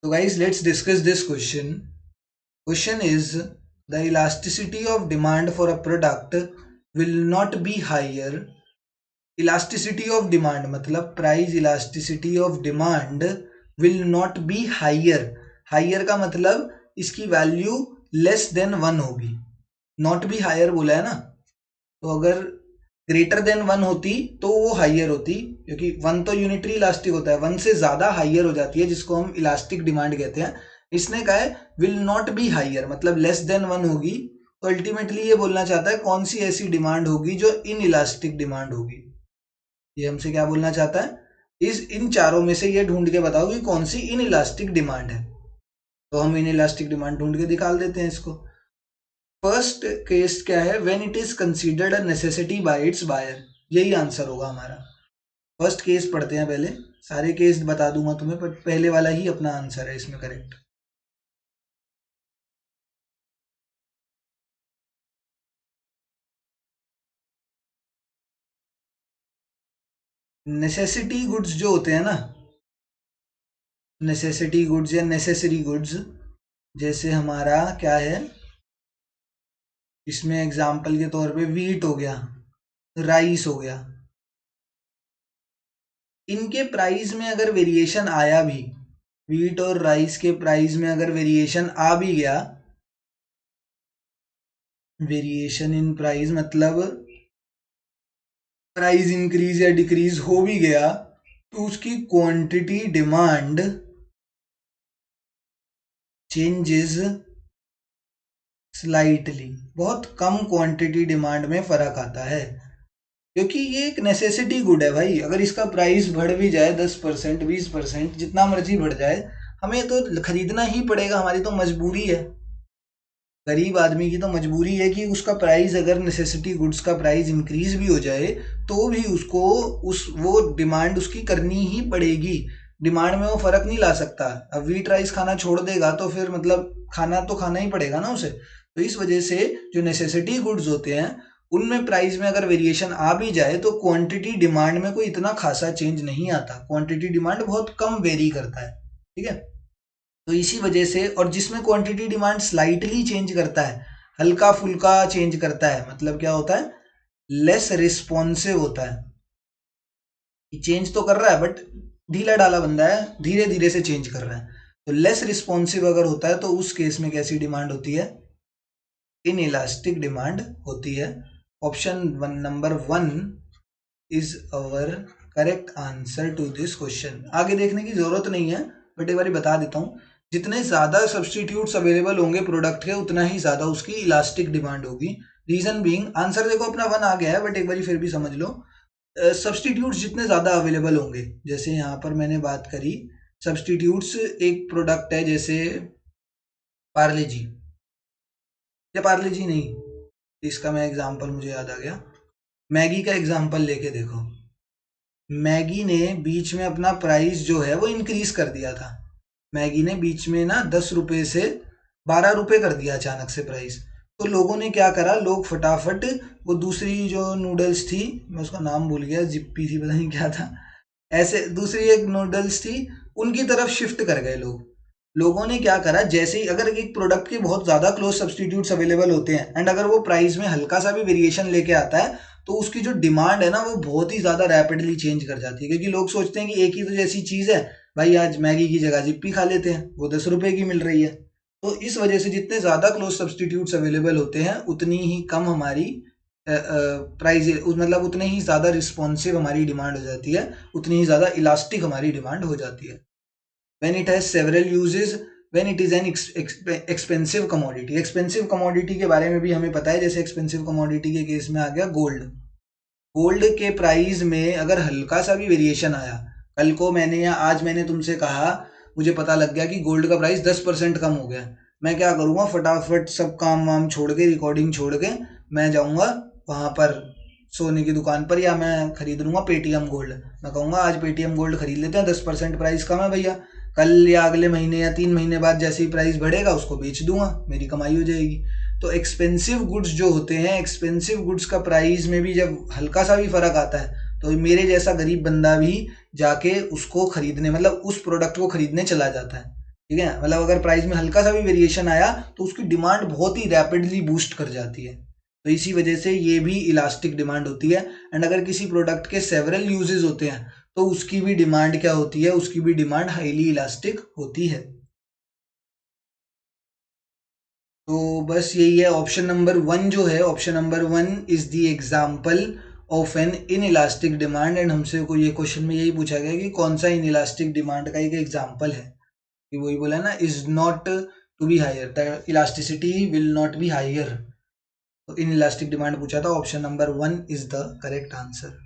So guys, let's discuss this question. Question is, the elasticity of demand for a product will not be higher. Elasticity of demand मतलब price elasticity of demand will not be higher. Higher का मतलब इसकी value less than 1 होगी. Not भी higher बोला है ना, तो अगर ग्रेटर देन 1 होती तो वो हाइयर होती, क्योंकि 1 तो यूनिटरी इलास्टिक होता है, 1 से ज्यादा हाइयर हो जाती है, जिसको हम इलास्टिक डिमांड कहते हैं. इसने कहा है विल नॉट बी हाइयर मतलब लेस देन 1 होगी. तो अल्टीमेटली ये बोलना चाहता है कौन सी ऐसी डिमांड होगी जो इन इलास्टिक डिमांड होगी. ये हमसे क्या बोलना चाहता है, इन चारों में से ये ढूंढ के बताओ कि कौन सी इन इलास्टिक डिमांड है. तो हम इन इलास्टिक डिमांड ढूंढ के निकाल देते हैं इसको. फर्स्ट केस क्या है, when it is considered a necessity by its buyer. यही आंसर होगा हमारा. फर्स्ट केस पढ़ते हैं पहले, सारे केस बता दूंगा तुम्हें, पर पहले वाला ही अपना आंसर है इसमें करेक्ट. नेसेसिटी गुड्स जो होते हैं ना, नेसेसिटी गुड्स या नेसेसरी गुड्स, जैसे हमारा क्या है, इसमें एग्जाम्पल के तौर पे वीट हो गया, राइस हो गया. इनके प्राइस में अगर वेरिएशन आया भी, वीट और राइस के प्राइस में अगर वेरिएशन आ भी गया, वेरिएशन इन प्राइस मतलब प्राइस इंक्रीज या डिक्रीज हो भी गया, तो उसकी क्वांटिटी डिमांड चेंजेस स्लाइटली. बहुत कम क्वांटिटी डिमांड में फर्क आता है, क्योंकि ये एक नेसेसिटी गुड है भाई. अगर इसका प्राइस बढ़ भी जाए 10% 20% जितना मर्जी बढ़ जाए, हमें तो खरीदना ही पड़ेगा, हमारी तो मजबूरी है. गरीब आदमी की तो मजबूरी है कि उसका प्राइस, अगर नेसेसिटी गुड्स का प्राइस इंक्रीज भी हो जाए तो भी उसको वो डिमांड उसकी करनी ही पड़ेगी. डिमांड में वो फर्क नहीं ला सकता. अब वीट राइस खाना छोड़ देगा तो फिर मतलब खाना तो खाना ही पड़ेगा ना उसे. तो इस वजह से जो नेसेसिटी गुड्स होते हैं उनमें प्राइस में अगर वेरिएशन आ भी जाए तो क्वांटिटी डिमांड में कोई इतना खासा चेंज नहीं आता. क्वांटिटी डिमांड बहुत कम वेरी करता है, ठीक है. तो इसी वजह से, और जिसमें क्वांटिटी डिमांड स्लाइटली चेंज करता है, हल्का फुल्का चेंज करता है, मतलब क्या होता है, लेस रिस्पॉन्सिव होता है. चेंज तो कर रहा है बट ढीला डाला बंदा है, धीरे धीरे से चेंज कर रहा है. तो लेस रिस्पॉन्सिव अगर होता है तो उस केस में कैसी डिमांड होती है, इन इलास्टिक डिमांड होती है. Option number 1 is our correct answer to this question. आगे देखने की जरूरत नहीं है, बट एक बार बता देता हूँ, जितने ज्यादा सब्सटीट्यूट्स अवेलेबल होंगे प्रोडक्ट के, उतना ही ज्यादा उसकी इलास्टिक डिमांड होगी. रीजन बीइंग, आंसर देखो अपना 1 आ गया है, बट एक बार फिर भी समझ लो. सब्सटीट्यूट्स जितने ज्यादा अवेलेबल होंगे, जैसे यहाँ पर मैंने बात करी सब्सटीट्यूट्स, एक प्रोडक्ट है जैसे पार्ले जी, या पार्ले जी नहीं, इसका मैं एग्जांपल मुझे याद आ गया, मैगी का एग्जांपल लेके देखो. मैगी ने बीच में अपना प्राइस जो है वो इंक्रीज कर दिया था. मैगी ने बीच में ना 10 रुपए से 12 रुपए कर दिया अचानक से प्राइस. तो लोगों ने क्या करा, लोग फटाफट वो दूसरी जो नूडल्स थी, मैं उसका नाम भूल गया, जिप्पी थी पता नहीं क्या था, ऐसे दूसरी एक नूडल्स थी, उनकी तरफ शिफ्ट कर गए लोग. लोगों ने क्या करा, जैसे ही अगर एक प्रोडक्ट के बहुत ज्यादा क्लोज सब्सटीट्यूट्स अवेलेबल होते हैं एंड अगर वो प्राइस में हल्का सा भी वेरिएशन लेके आता है, तो उसकी जो डिमांड है ना वो बहुत ही ज्यादा रैपिडली चेंज कर जाती है, क्योंकि लोग सोचते हैं कि एक ही तो जैसी चीज है भाई, आज मैगी की जगह जिप्पी खा लेते हैं, वो 10 रुपए की मिल रही है. तो इस वजह से जितने ज्यादा क्लोज सब्सटीट्यूट्स अवेलेबल होते हैं उतनी ही कम हमारी प्राइस, मतलब उतने ही ज्यादा रिस्पॉन्सिव हमारी डिमांड हो जाती है, उतनी ही ज्यादा इलास्टिक हमारी डिमांड हो जाती है. when it has several uses, when it is an expensive commodity. Expensive commodity के बारे में भी हमें पता है, जैसे एक्सपेंसिव कमोडिटी के केस में आ गया गोल्ड. गोल्ड के प्राइस में अगर हल्का सा भी वेरिएशन आया, कल को मैंने या आज मैंने तुमसे कहा, मुझे पता लग गया कि गोल्ड का प्राइस 10% कम हो गया, मैं क्या करूंगा, फटाफट सब काम वाम छोड़ के, रिकॉर्डिंग छोड़ के, मैं जाऊंगा वहां पर सोने की दुकान पर, या मैं खरीद लूंगा पेटीएम गोल्ड. मैं कहूंगा आज पेटीएम गोल्ड खरीद लेते हैं, 10% प्राइस कम है भैया, कल या अगले महीने या 3 महीने बाद जैसे ही प्राइस बढ़ेगा उसको बेच दूंगा, मेरी कमाई हो जाएगी. तो एक्सपेंसिव गुड्स जो होते हैं, एक्सपेंसिव गुड्स का प्राइस में भी जब हल्का सा भी फर्क आता है, तो मेरे जैसा गरीब बंदा भी जाके उसको खरीदने, मतलब उस प्रोडक्ट को खरीदने चला जाता है. ठीक है, मतलब अगर प्राइस में हल्का सा भी वेरिएशन आया तो उसकी डिमांड बहुत ही रैपिडली बूस्ट कर जाती है। तो इसी वजह से ये भी इलास्टिक डिमांड होती है। एंड अगर किसी प्रोडक्ट के सेवरल यूजेस होते हैं तो उसकी भी डिमांड क्या होती है, उसकी भी डिमांड हाईली इलास्टिक होती है। तो बस यही है, ऑप्शन नंबर 1 जो है, option number 1 is the example of an inelastic demand. And हमसे को ये क्वेश्चन में यही पूछा गया कि कौन सा इन इलास्टिक डिमांड का एक एग्जाम्पल है, कि वही बोला ना, is not to be higher, the elasticity will not be higher. तो इन इलास्टिक डिमांड पूछा था, option number 1 is the correct answer.